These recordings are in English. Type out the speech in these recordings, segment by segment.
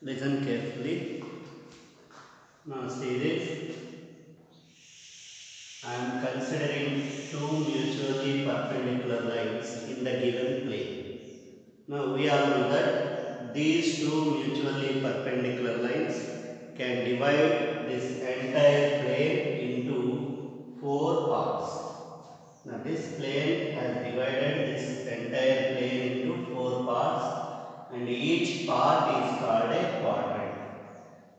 Listen carefully. Now see this. I am considering two mutually perpendicular lines in the given plane. Now we all know that these two mutually perpendicular lines can divide this entire plane into four parts. Now this plane has divided this entire plane into four parts, and each part is called a quadrant.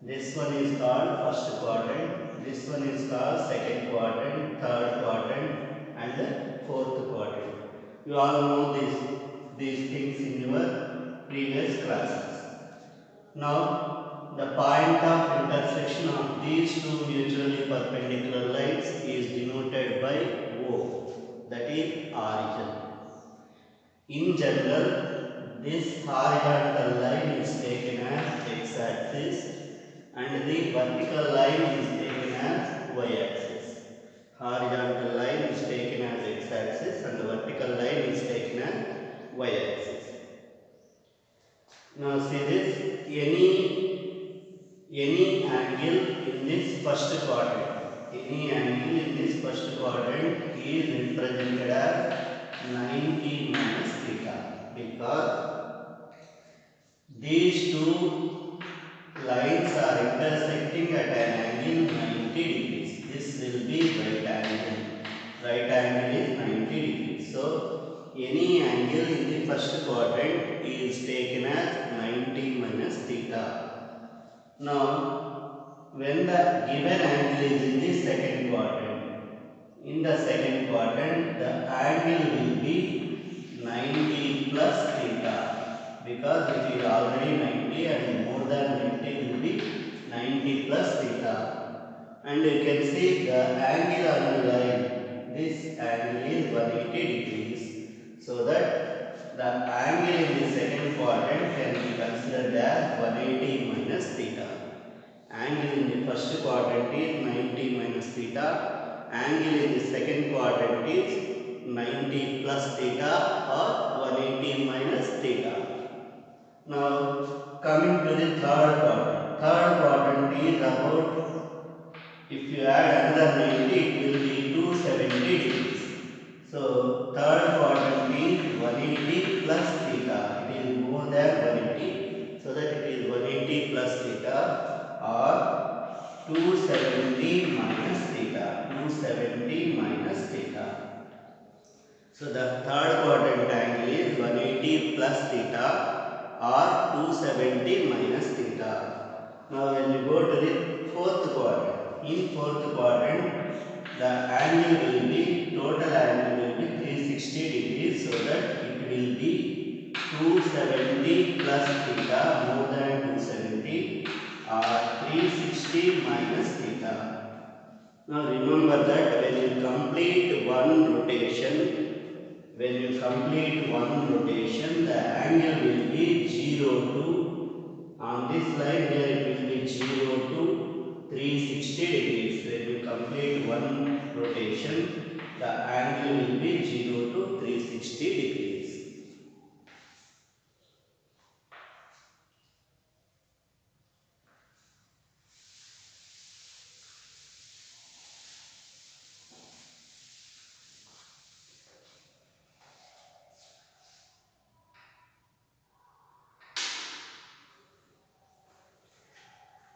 This one is called first quadrant, this one is called second quadrant, third quadrant and fourth quadrant. You all know these things in your previous classes. Now the point of intersection of these two mutually perpendicular lines is denoted by O, that is origin. In general, this horizontal line is taken as x-axis and the vertical line is taken as y-axis. Horizontal line is taken as x-axis and the vertical line is taken as y-axis. Now see this, any angle in this first quadrant, is represented as 90 minus theta, because these two lines are intersecting at an angle 90 degrees. This will be right angle. Right angle is 90 degrees. So any angle in the first quadrant is taken as 90 minus theta. Now, when the given angle is in the second quadrant, the angle will be 90 plus theta, because it is already 90 and more than 90 will be 90 plus theta. And you can see the angle on the line, this angle is 180 degrees, so that the angle in the second quadrant can be considered as 180 minus theta. Angle in the first quadrant is 90 minus theta. Angle in the second quadrant is 90 plus theta or 180 minus theta. Now coming to the third quadrant. Third quadrant is about, if you add another 90, it will be 270 degrees. So third quadrant is 180 plus theta. It is more than 180. So that it is 180 plus theta or 270 minus theta. 270 minus theta. So the third quadrant angle is 180 plus theta or 270 minus theta. Now when you go to the fourth quadrant, in fourth quadrant the angle will be, total angle will be 360 degrees, so that it will be 270 plus theta, more than 270, or 360 minus theta. Now remember that when you complete one rotation, the angle will be 0 to, on this line here it will be 0 to 360 degrees. When you complete one rotation, the angle will be 0 to 360 degrees.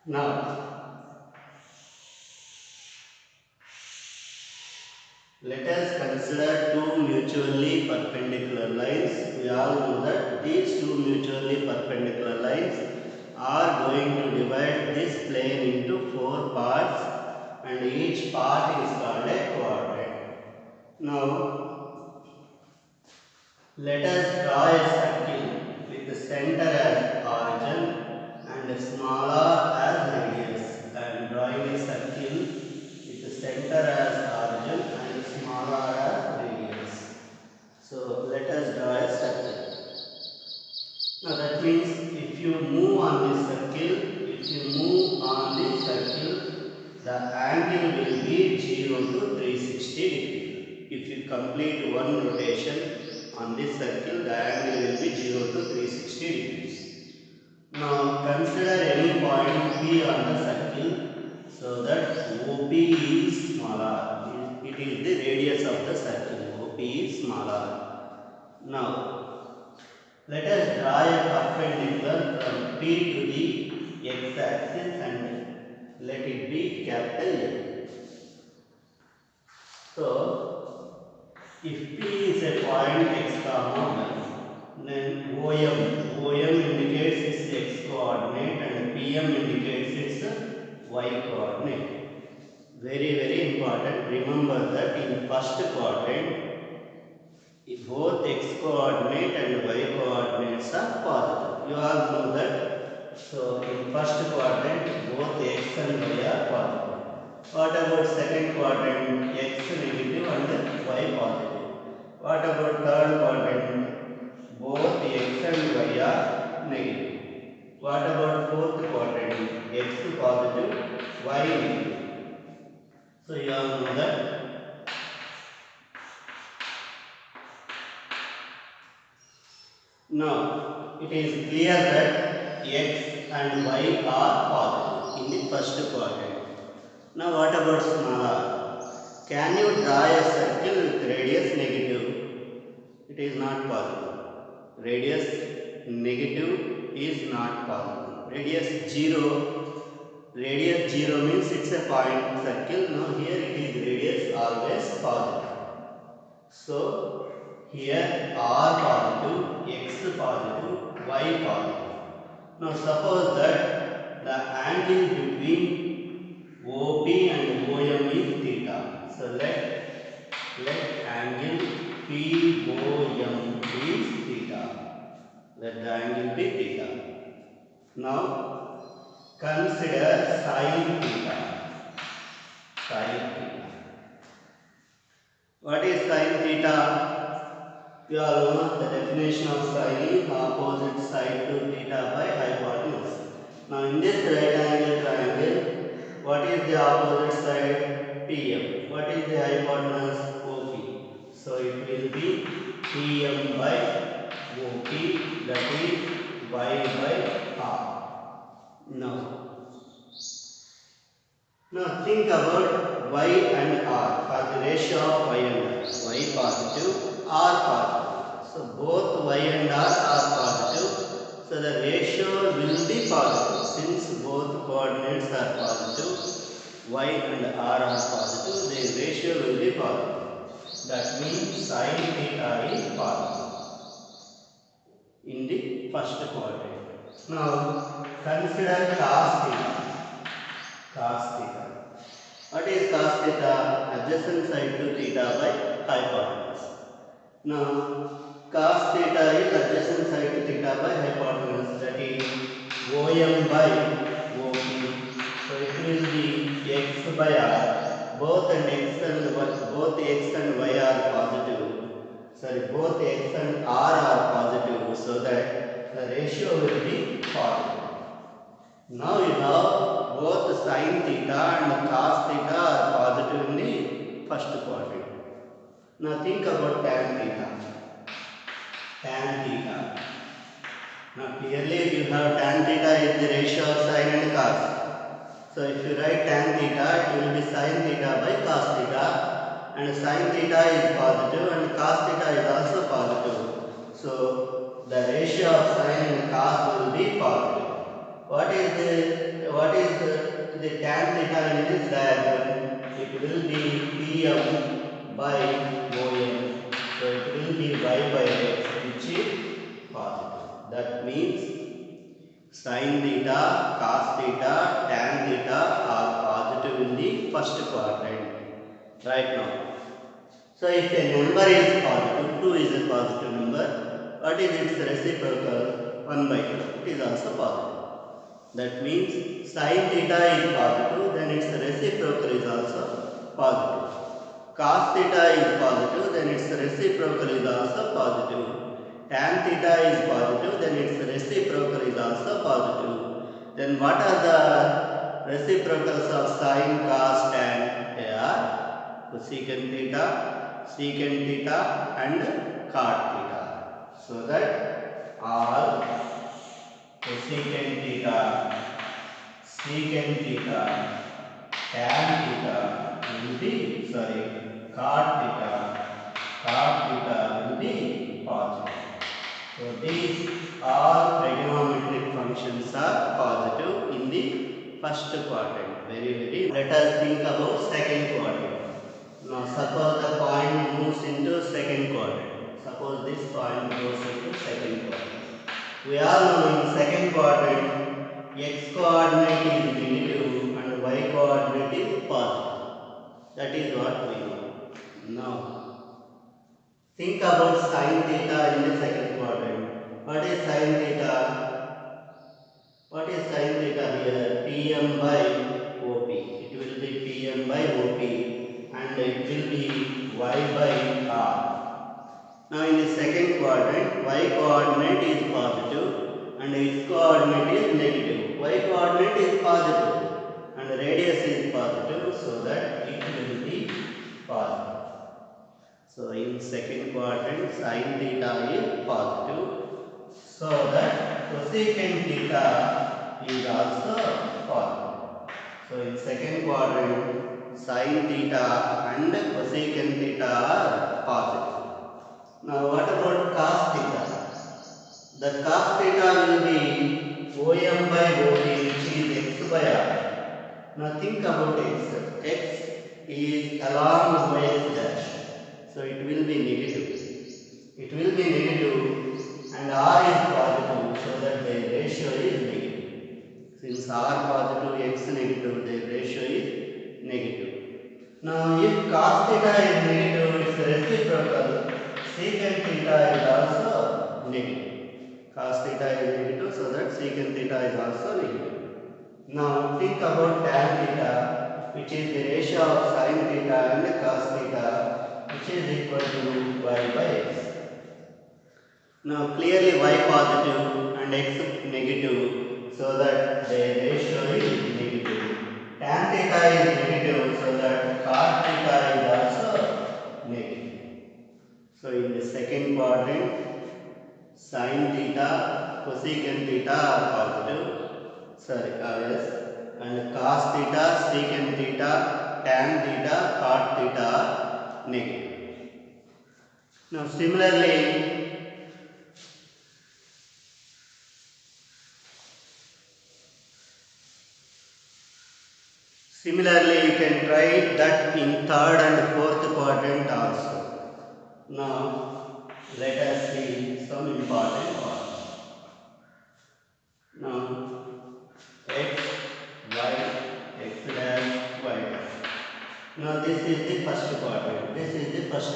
Now, let us consider two mutually perpendicular lines. We all know that these two mutually perpendicular lines are going to divide this plane into four parts, and each part is called a quadrant. Now, let us draw a circle with the center as origin and small r as radius. I am drawing a circle with the center as origin and small r as radius. So let us draw a circle. Now that means if you move on this circle, the angle will be 0 to 360 degree. If you complete one rotation on this circle, the angle will be 0 to 360 degrees. Now consider any point P on the circle so that OP is smaller. It is the radius of the circle. OP is smaller. Now let us draw a perpendicular from P to the x-axis and let it be capital A. So if P is a point x comma y, then OM indicates its x coordinate and PM indicates its y coordinate. Very important. Remember that in first quadrant, both x coordinate and y coordinates are positive. You all know that. So in first quadrant, both x and y are positive. What about second quadrant? X negative and y positive. What about third quadrant? Both x and y are negative. What about fourth quadrant? X positive, y negative. So you all know that. Now it is clear that x and y are positive in the first quadrant. Now what about small r? Can you draw a circle with radius negative? It is not possible. Radius negative is not possible. Radius 0 means it's a point circle. Now here it is radius always positive. So here r positive, x positive, y positive. Now suppose that the angle between OP and OM is theta. So let angle POM is theta. Let the angle be theta. Now consider sin theta. Sin theta. What is sin theta? You all know the definition of sin is opposite side to theta by hypotenuse. Now in this right angle triangle, what is the opposite side? PM. What is the hypotenuse? OP. So it will be PM by OP, that is y by r. Now think about y and r for the ratio of y and r. Y positive, r positive. So both y and r are positive. So the ratio will be positive. Since both coordinates are positive, y and r are positive, the ratio will be positive. That means sin theta is positive in the first quadrant. Now consider cos theta. Cos theta. What is cos theta? Adjacent side to theta by hypotenuse. Now cos theta is adjacent side to theta by hypotenuse, that is OM by OP. So it will be x by r. Both x and y are positive. Sorry, both x and r are positive, so that the ratio will be positive. Now you have both sin theta and cos theta are positive in the first quadrant. Now think about tan theta. Tan theta. Now clearly you have tan theta is the ratio of sin and cos. So if you write tan theta, it will be sin theta by cos theta, and sin theta is positive and cos theta is also positive. So the ratio of sin and cos will be positive. What is the tan theta in this diagram? It will be PM by OM. So it will be y by x, which is positive. That means sin theta, cos theta, tan theta are positive in the first quadrant. Right now. So if a number is positive, 2 is a positive number, what is its reciprocal? 1 by 2. It is also positive. That means sin theta is positive, then its reciprocal is also positive. Cos theta is positive, then its reciprocal is also positive. Tan theta is positive, then its reciprocal is also positive. Then what are the reciprocals of sin, cos, tan? They are cosecant theta and cot theta. So that all cosecant theta, secant theta, tan theta will be, cot theta will be positive. So these all trigonometric functions are positive in the first quadrant. Very. Let us think about second quadrant. Now suppose the point moves into second quadrant. Suppose this point goes into second quadrant. We all know in second quadrant x coordinate is negative and y coordinate is positive. That is what we know. Now think about sin theta in the second quadrant. What is sin theta? What is sin theta here? Pm by OP. It will be Pm by OP and it will be y by r. Now in the second quadrant, y coordinate is positive and x coordinate is negative. Y coordinate is positive and radius is positive, so that it will be positive. So in second quadrant, sin theta is positive, so that cosecant theta is also positive. So in second quadrant, sin theta and cosecant theta are positive. Now what about cos theta? The cos theta will be OM by OP, which is x by r. Now think about x. X is along y dash. So it will be negative. It will be negative and r is positive, so that the ratio is negative. Since r positive, x negative, the ratio is negative. Now if cos theta is negative, its reciprocal secant theta is also negative. Cos theta is negative, so that secant theta is also negative. Now think about tan theta, which is the ratio of sin theta and cos theta, which is equal to y by x. Now clearly y positive and x negative, so that the ratio is negative. Tan theta is negative, so that cot theta is also negative. So in the second quadrant, sin theta, cosecant theta are positive. Yes. And cos theta, secant theta, tan theta, cot theta are negative. Now similarly, you can try that in third and fourth quadrant also. Now let us see some important points. Now x, y, x dash, y dash. Now this is the first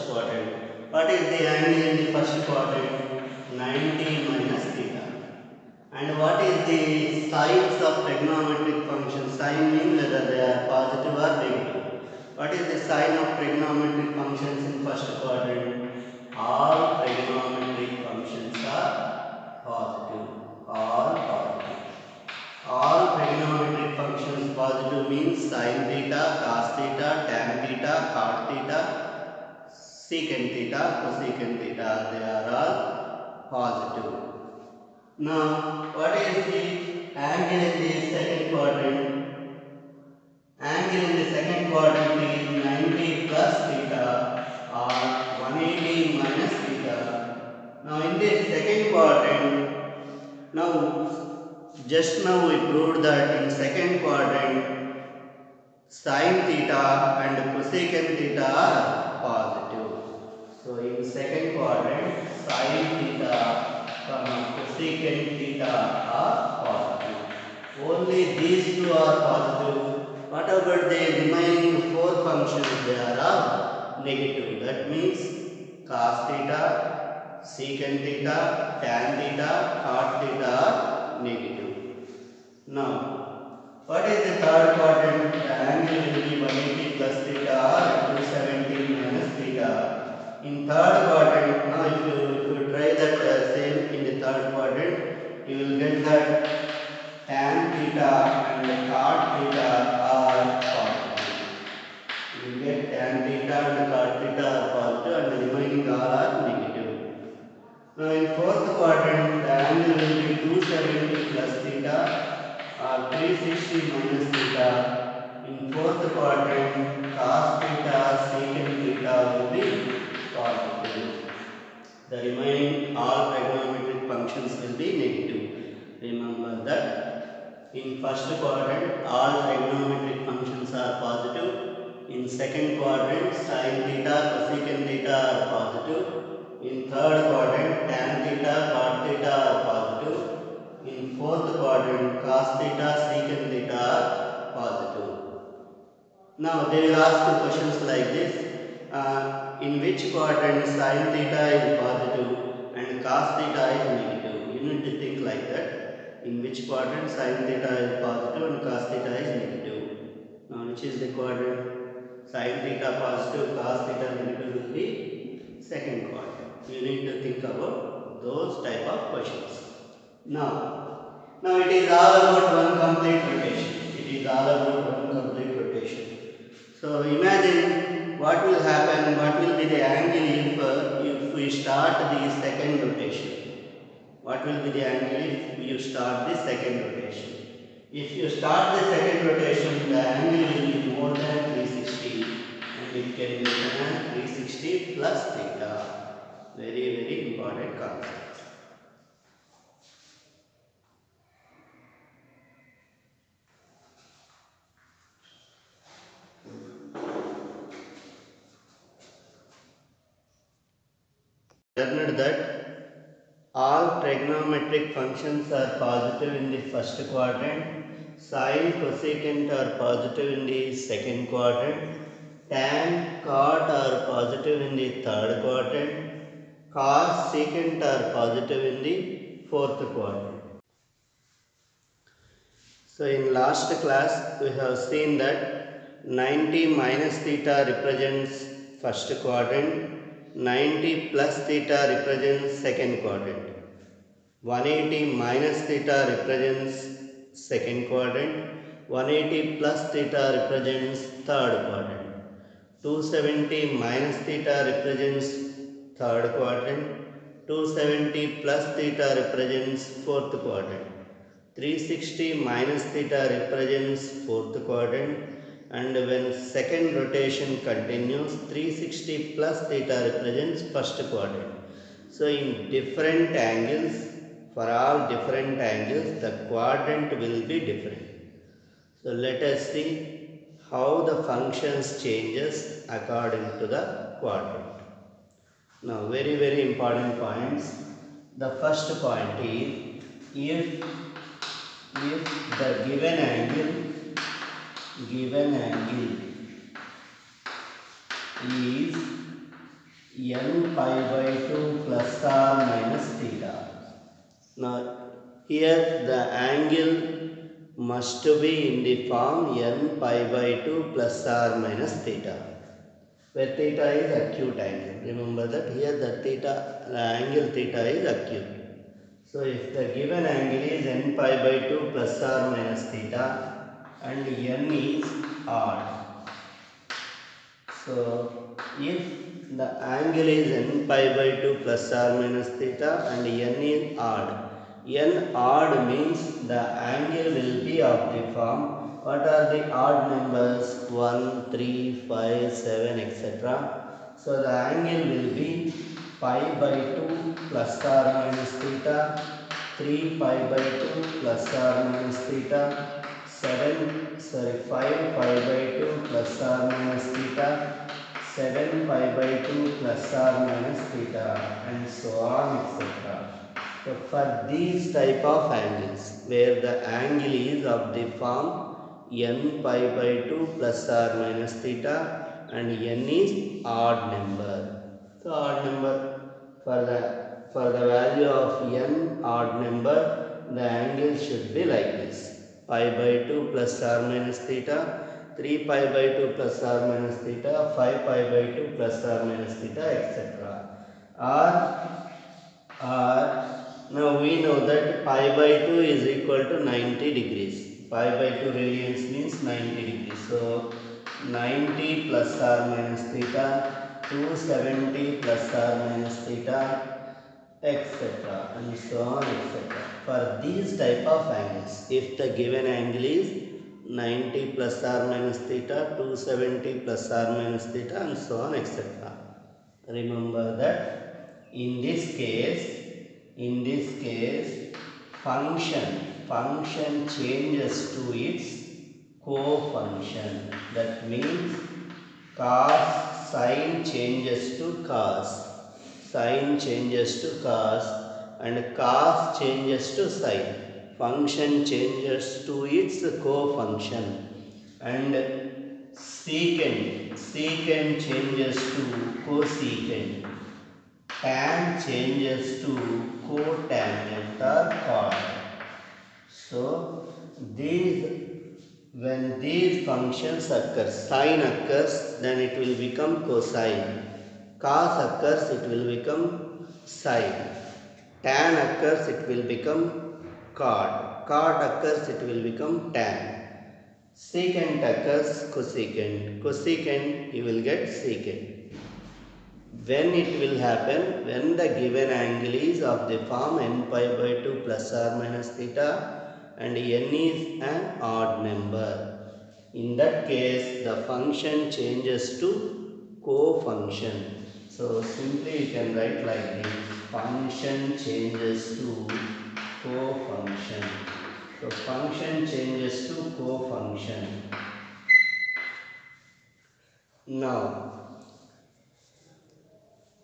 quadrant. What is the angle in the first quadrant? 90 minus theta. And what is the signs of trigonometric functions? Sign means whether they are positive or negative. What is the sign of trigonometric functions in first quadrant? All trigonometric functions are positive. All trigonometric functions positive means sin theta, cos theta, tan theta, cot theta, secant theta, cosecant theta. They are all positive. Now, what is the angle in the second quadrant? Angle in the second quadrant is 90 plus theta or 180 minus theta. Now, in the second quadrant, just now we proved that in second quadrant, sin theta and cosecant theta are positive. So, in second quadrant, sin theta cosecant theta are positive. Only these two are positive. What about the remaining four functions? They are all negative. That means cos theta, secant theta, tan theta, cot theta are negative. Now, what is the third quadrant? The angle will be 180 plus theta or 270 minus theta. In third quadrant, now if you try that same in the third quadrant, you will get that tan theta and cot theta are positive. You will get tan theta and cot theta are positive and the remaining all are negative. Now in fourth quadrant, the angle will be 270 plus theta or 360 minus theta. In fourth quadrant, cos theta secant theta will be positive. The remaining all trigonometric functions will be negative. Remember that in first quadrant all trigonometric functions are positive. In second quadrant sin theta cosecant theta are positive. In third quadrant tan theta cot theta are positive. In fourth quadrant cos theta secant theta are positive. Now they will ask you questions like this. In which quadrant sin theta is positive and cos theta is negative? You need to think like that. In which quadrant sin theta is positive and cos theta is negative? Now which is the quadrant? Sin theta positive, cos theta negative will be second quadrant. You need to think about those type of questions. Now it is all about one complete rotation. It is all about one complete rotation. So imagine what will happen, what will be the angle if we start the second rotation. What will be the angle if you start the second rotation? If you start the second rotation, the angle will be more than 360 and it can be written as 360 plus theta. Very important concept. Learned that all trigonometric functions are positive in the first quadrant, sine, cosecant are positive in the second quadrant, tan, cot are positive in the third quadrant, cos, secant are positive in the fourth quadrant. So in last class we have seen that 90 minus theta represents first quadrant, 90 plus theta represents second quadrant. 180 minus theta represents second quadrant. 180 plus theta represents third quadrant. 270 minus theta represents third quadrant. 270 plus theta represents fourth quadrant. 360 minus theta represents fourth quadrant, and when second rotation continues, 360 plus theta represents first quadrant. So in different angles, for all different angles, the quadrant will be different. So let us see how the functions changes according to the quadrant. Now very important points. The first point is if the given angle is n pi by 2 plus or minus theta. Now here the angle must be in the form n pi by 2 plus or minus theta, where theta is acute angle. Remember that here the angle theta is acute. So if the given angle is n pi by 2 plus or minus theta and n is odd. So if the angle is n pi by 2 plus or minus theta and n is odd. N odd means the angle will be of the form. What are the odd numbers? 1, 3, 5, 7, etc. So the angle will be pi by 2 plus or minus theta, 3 pi by 2 plus or minus theta, 5 pi by 2 plus or minus theta, 7 pi by 2 plus or minus theta, and so on, etc. So for these type of angles where the angle is of the form n pi by 2 plus or minus theta and n is odd number. So odd number, for the value of n odd number, the angle should be like this: pi by 2 plus or minus theta, 3 pi by 2 plus or minus theta, 5 pi by 2 plus or minus theta, etc. Or now we know that pi by 2 is equal to 90 degrees. Pi by 2 radians means 90 degrees. So 90 plus or minus theta, 270 plus or minus theta, etc. and so on, etc. For these type of angles, if the given angle is 90 plus or minus theta, 270 plus or minus theta, and so on, etc. Remember that in this case, function changes to its co-function. That means cos, sine changes to cos, sine changes to cos, and cos changes to sine. Function changes to its co-function, and secant changes to cosecant, tan changes to cotangent or cot. So when these functions occur, sine occurs, then it will become cosine. Cos occurs, it will become sine. Tan occurs, it will become cot. Cot occurs, it will become tan. Secant occurs, cosecant. Cosecant, you will get secant. When it will happen? When the given angle is of the form n pi by 2 plus or minus theta and n is an odd number. In that case, the function changes to co-function. So simply you can write like this: function changes to co-function. So function changes to co-function. Now,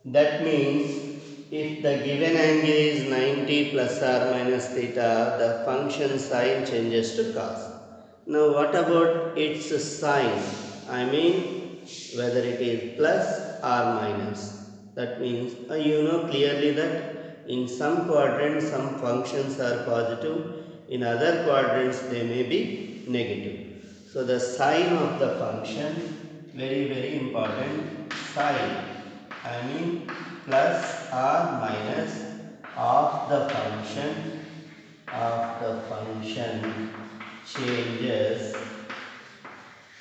that means if the given angle is 90 plus or minus theta, the function sine changes to cos. Now what about its sign? I mean whether it is plus or minus. That means you know clearly that in some quadrants some functions are positive, in other quadrants they may be negative. So the sign of the function, very important, sign, I mean plus or minus of the function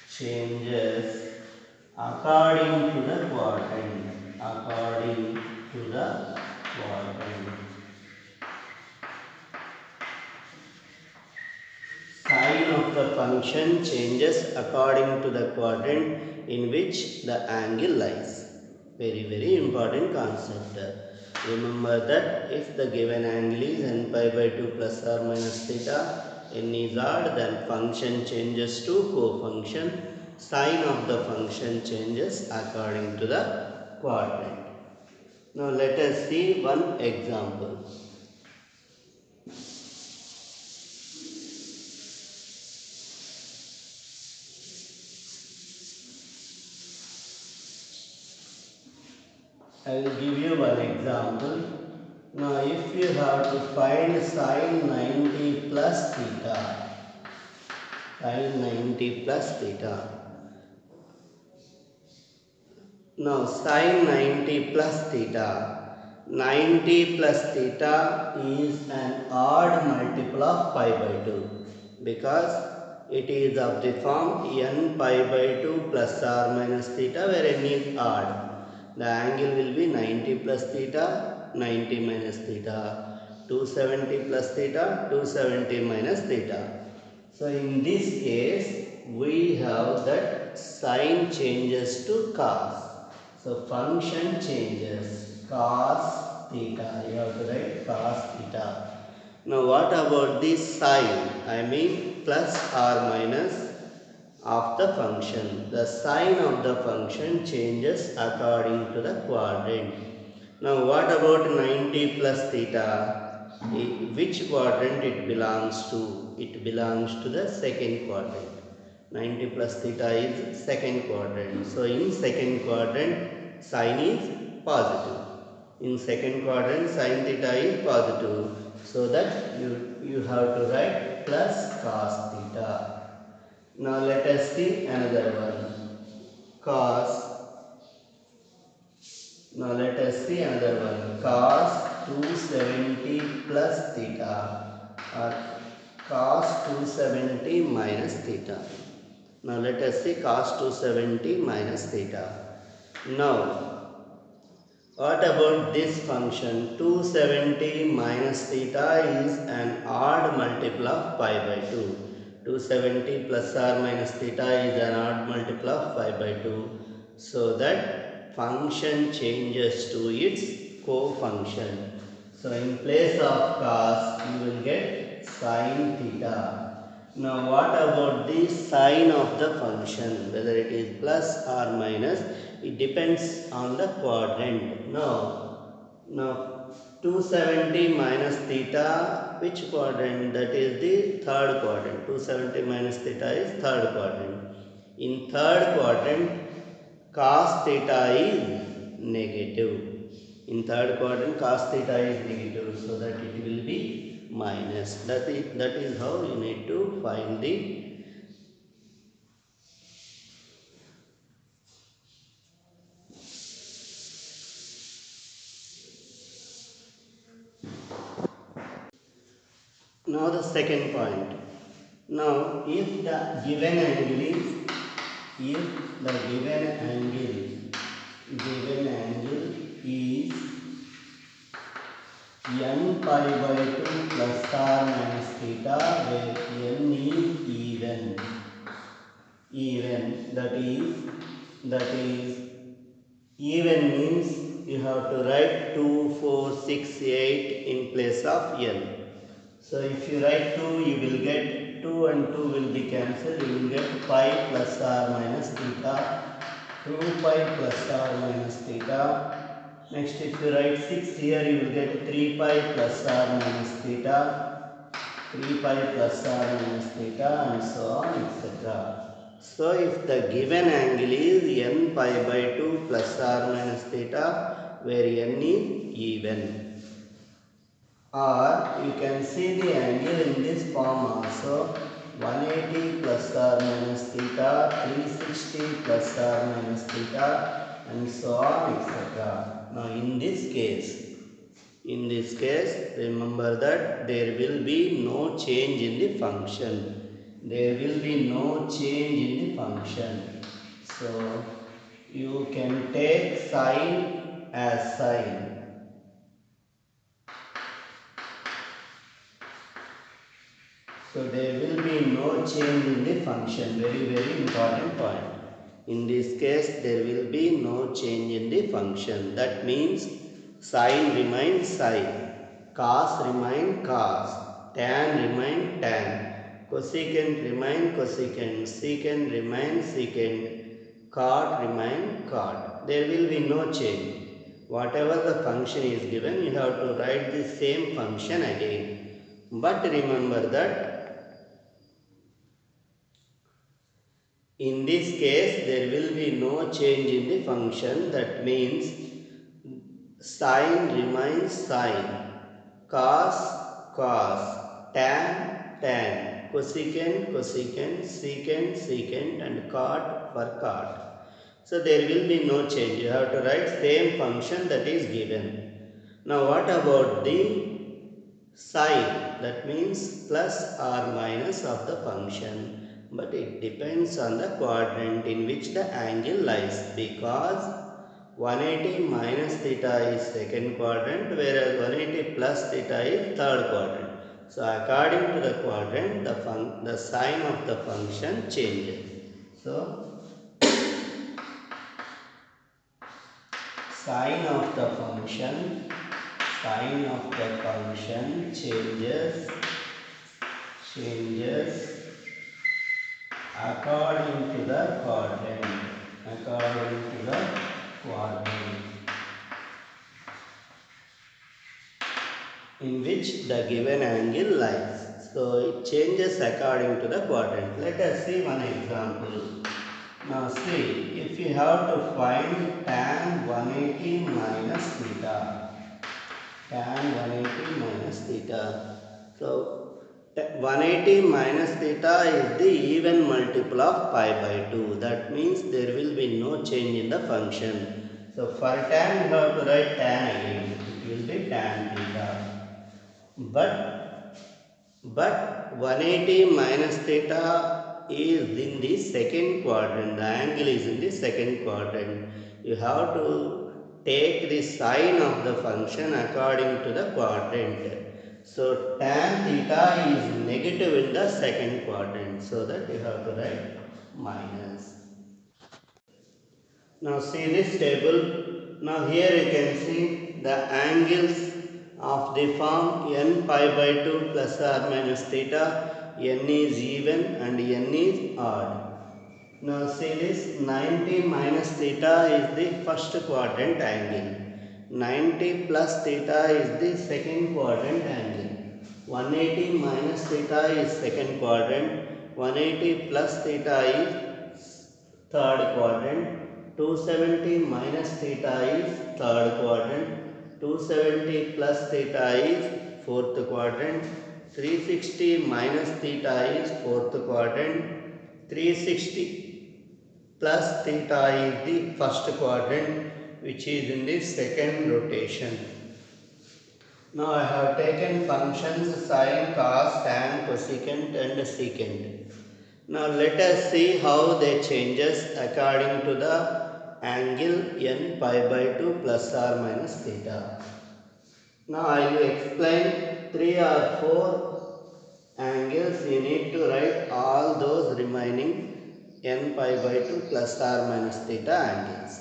changes according to the quadrant. Sign of the function changes according to the quadrant in which the angle lies. Very important concept. Remember that if the given angle is n pi by 2 plus or minus theta, n is odd, then function changes to co-function. Sign of the function changes according to the quadrant. Now let us see one example. I will give you one example. Now if you have to find sine 90 plus theta, now sine 90 plus theta is an odd multiple of pi by 2 because it is of the form n pi by 2 plus or minus theta where n is odd. The angle will be 90 plus theta, 90 minus theta, 270 plus theta, 270 minus theta. So in this case, we have that sign changes to cos. So function changes cos theta. You have to write cos theta. Now what about this sign? I mean plus or minus of the function. The sign of the function changes according to the quadrant. Now what about 90 plus theta? Which quadrant it belongs to? It belongs to the second quadrant. 90 plus theta is second quadrant. So in second quadrant sign is positive. In second quadrant sin theta is positive. So that you have to write plus cos theta. Now let us see another one. Now let us see another one. Cos 270 plus theta or cos 270 minus theta. Now let us see cos 270 minus theta. Now What about this function? 270 minus theta is an odd multiple of pi by 2. 270 plus or minus theta is an odd multiple of pi by 2. So that function changes to its co-function. So in place of cos, you will get sin theta. Now what about the sign of the function, whether it is plus or minus, it depends on the quadrant. Now 270 minus theta, which quadrant? That is the third quadrant. 270 minus theta is third quadrant. In third quadrant, cos theta is negative. In third quadrant, cos theta is negative, so that it will be minus. That is how you need to find the. Now the second point. Now if the given angle is is n pi by 2 plus or minus theta, where n is even, that is even means you have to write 2, 4, 6, 8 in place of n. So if you write 2, you will get 2 and 2 will be cancelled. You will get pi plus or minus theta, 2 pi plus or minus theta. Next, if you write 6 here, you will get 3 pi plus or minus theta, 3 pi plus or minus theta, and so on, etc. So if the given angle is n pi by 2 plus or minus theta, where n is even. Or you can see the angle in this form also: 180 plus or minus theta, 360 plus or minus theta, and so on, etc. Now in this case, remember that there will be no change in the function. There will be no change in the function. So you can take sine as sine. So there will be no change in the function. Very important point. In this case, there will be no change in the function. That means sine remains sine, cos remain cos, tan remain tan, cosecant remain cosecant, secant remain secant, cot remain cot. There will be no change. Whatever the function is given, you have to write the same function again. But remember that in this case, there will be no change in the function. That means sine remains sine, cos cos, tan tan, cosecant cosecant, secant secant, and cot for cot. So there will be no change. You have to write same function that is given. Now what about the sign? That means plus or minus of the function. But it depends on the quadrant in which the angle lies, because 180 minus theta is second quadrant, whereas 180 plus theta is third quadrant. So according to the quadrant, the sign of the function changes. So sign of the function changes according to the quadrant, in which the given angle lies. So it changes according to the quadrant. Let us see one example. Now see, if you have to find tan 180 minus theta, so 180 minus theta is the even multiple of pi by 2. That means there will be no change in the function. So for tan, you have to write tan again. It will be tan theta. But 180 minus theta is in the second quadrant. The angle is in the second quadrant. You have to take the sign of the function according to the quadrant. So tan theta is negative in the second quadrant, so that you have to write minus. Now see this table. Now here you can see the angles of the form n pi by 2 plus or minus theta. N is even and n is odd. Now see this 90 minus theta is the first quadrant angle. 90 plus theta is the second quadrant angle. 180 minus theta is second quadrant. 180 plus theta is third quadrant. 270 minus theta is third quadrant. 270 plus theta is fourth quadrant. 360 minus theta is fourth quadrant. 360 plus theta is the first quadrant, which is in the second rotation. Now I have taken functions sine, cos, tan, cosecant and secant. Now let us see how they changes according to the angle n pi by 2 plus or minus theta. Now I will explain 3 or 4 angles. You need to write all those remaining n pi by 2 plus or minus theta angles.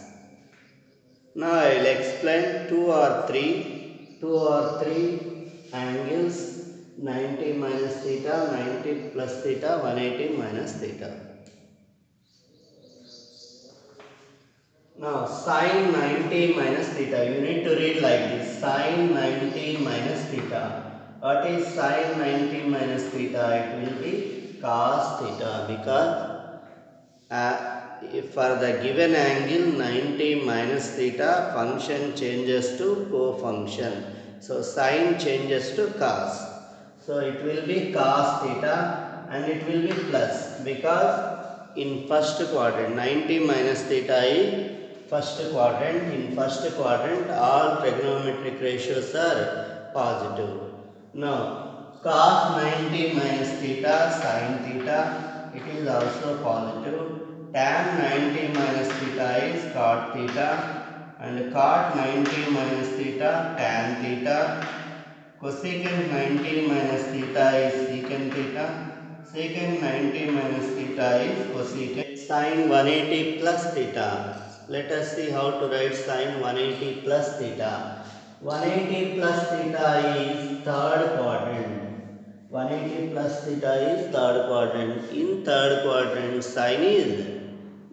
Now I will explain 2 or 3 angles, 90 minus theta, 90 plus theta, 180 minus theta. Now sine 90 minus theta, you need to read like this, sine 90 minus theta. What is sine 90 minus theta? It will be cos theta, because for the given angle 90 minus theta, function changes to co-function. So sine changes to cos. So it will be cos theta and it will be plus, because in first quadrant 90 minus theta is first quadrant. In first quadrant all trigonometric ratios are positive. Now cos 90 minus theta, sin theta, it is also positive. Tan 90 minus theta is cot theta, and cot 90 minus theta tan theta. Cosecant 90 minus theta is secant theta. Secant 90 minus theta is cosecant. Sin 180 plus theta. Let us see how to write sin 180 plus theta. 180 plus theta is third quadrant. 180 plus theta is third quadrant. In third quadrant, sin is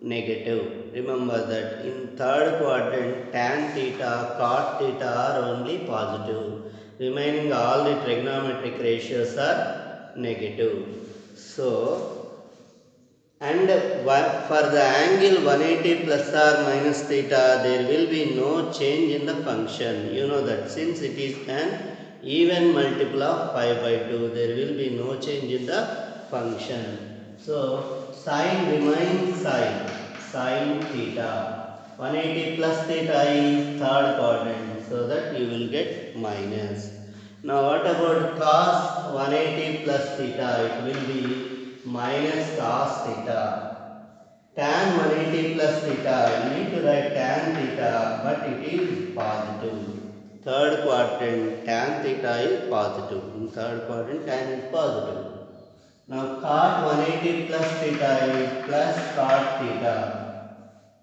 negative. Remember that in third quadrant, tan theta, cot theta are only positive. Remaining all the trigonometric ratios are negative. So, and for the angle 180 plus or minus theta, there will be no change in the function. You know that since it is an even multiple of pi by 2, there will be no change in the function. So sine remains sine theta. 180 plus theta is third quadrant, so that you will get minus. Now what about cos 180 plus theta? It will be minus cos theta. Tan 180 plus theta, you need to write tan theta, but it is positive. Third quadrant, tan theta is positive. In third quadrant, tan is positive. Now cot 180 plus theta is plus cot theta.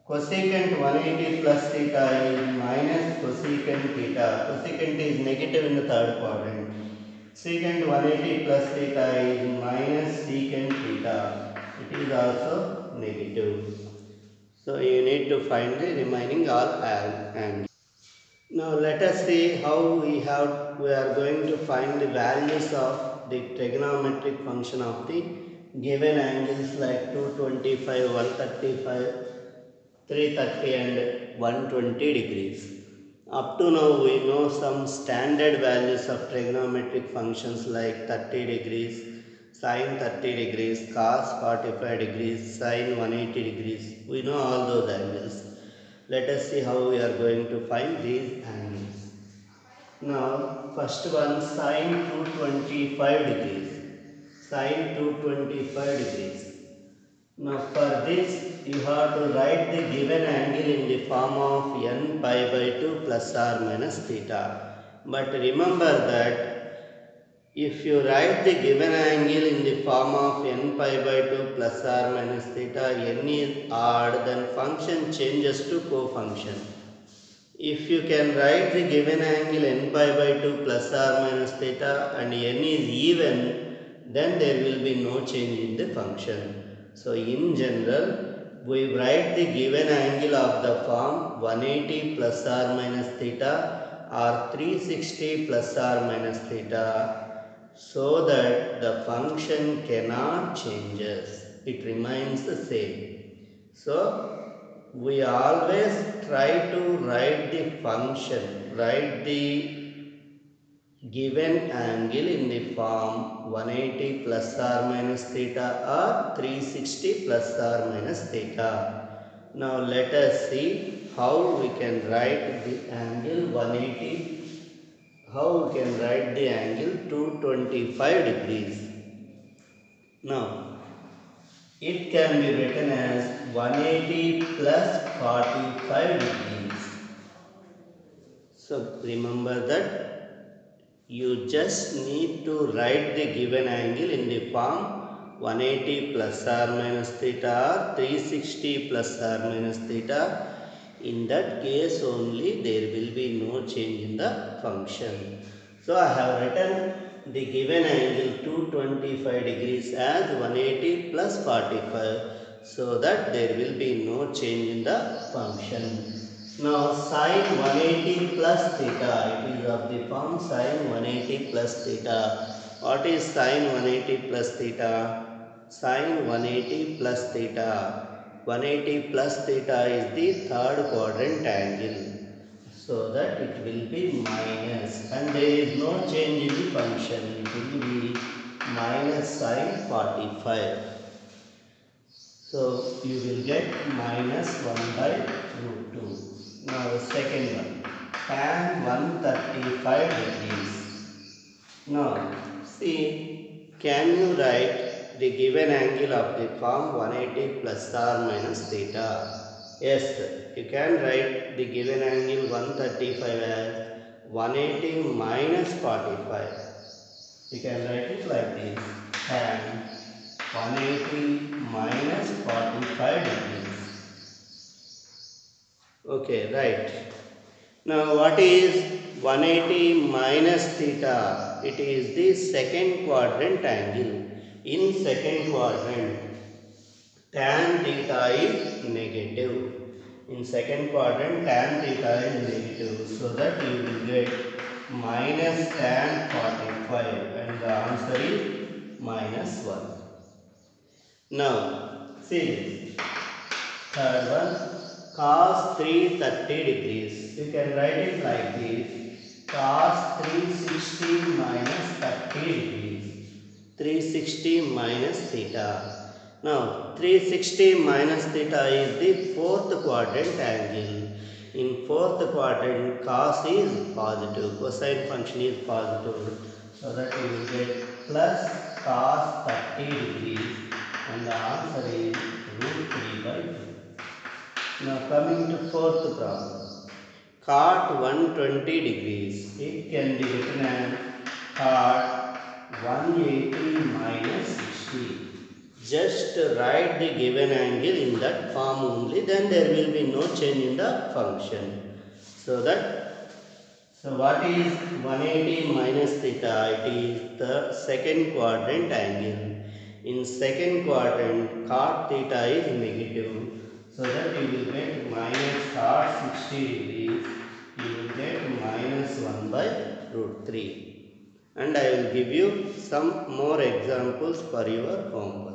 Cosecant 180 plus theta is minus cosecant theta. Cosecant is negative in the third quadrant. Secant 180 plus theta is minus secant theta. It is also negative. So you need to find the remaining all angles. Now let us see how we are going to find the values of the trigonometric function of the given angles like 225, 135, 330 and 120 degrees. Up to now we know some standard values of trigonometric functions like 30 degrees, sine 30 degrees, cos 45 degrees, sine 180 degrees. We know all those angles. Let us see how we are going to find these angles. Now first one, sine 225 degrees. Sine 225 degrees. Now for this you have to write the given angle in the form of n pi by 2 plus or minus theta. But remember that if you write the given angle in the form of n pi by 2 plus or minus theta, n is odd, then function changes to cofunction. If you can write the given angle n pi by 2 plus or minus theta and n is even, then there will be no change in the function. So in general, we write the given angle of the form 180 plus or minus theta or 360 plus or minus theta, so that the function cannot changes. It remains the same. So we always try to write the function, write the given angle in the form 180 plus or minus theta or 360 plus or minus theta. Now let us see how we can write the angle 180, how we can write the angle 225 degrees. Now it can be written as 180 plus 45 degrees. So remember that you just need to write the given angle in the form 180 plus or minus theta or 360 plus or minus theta. In that case only there will be no change in the function. So I have written the given angle 225 degrees as 180 plus 45, so that there will be no change in the function. Now sine 180 plus theta, it is of the form sine 180 plus theta. What is sine 180 plus theta? Sine 180 plus theta. 180 plus theta is the third quadrant angle, so that it will be minus, and there is no change in the function. It will be minus sine 45. So you will get minus 1 by root 2. Now the second one, tan 135 degrees. Now see, can you write the given angle of the form 180 plus or minus theta? Yes, you can write the given angle 135 as 180 minus 45. You can write it like this, tan 180 minus 45 degrees. Okay, right. Now what is 180 minus theta? It is the second quadrant angle. In second quadrant, tan theta is negative. In second quadrant, tan theta is negative. So that you will get minus tan 45, and the answer is minus 1. Now, see this. Third one, cos 330 degrees. You can write it like this, cos 360 minus 30 degrees. 360 minus theta. Now 360 minus theta is the fourth quadrant angle. In fourth quadrant, cos is positive, cosine function is positive, so that you will get plus cos 30 degrees, and the answer is root 3 by 2. Now coming to fourth problem, cot 120 degrees. It can be written as cot 180 minus 60. Just write the given angle in that form only, then there will be no change in the function. So what is 180 minus theta? It is the second quadrant angle. In second quadrant, cot theta is negative, so that you will get minus cot 60 degrees. You will get minus 1 by root 3. And I will give you some more examples for your homework.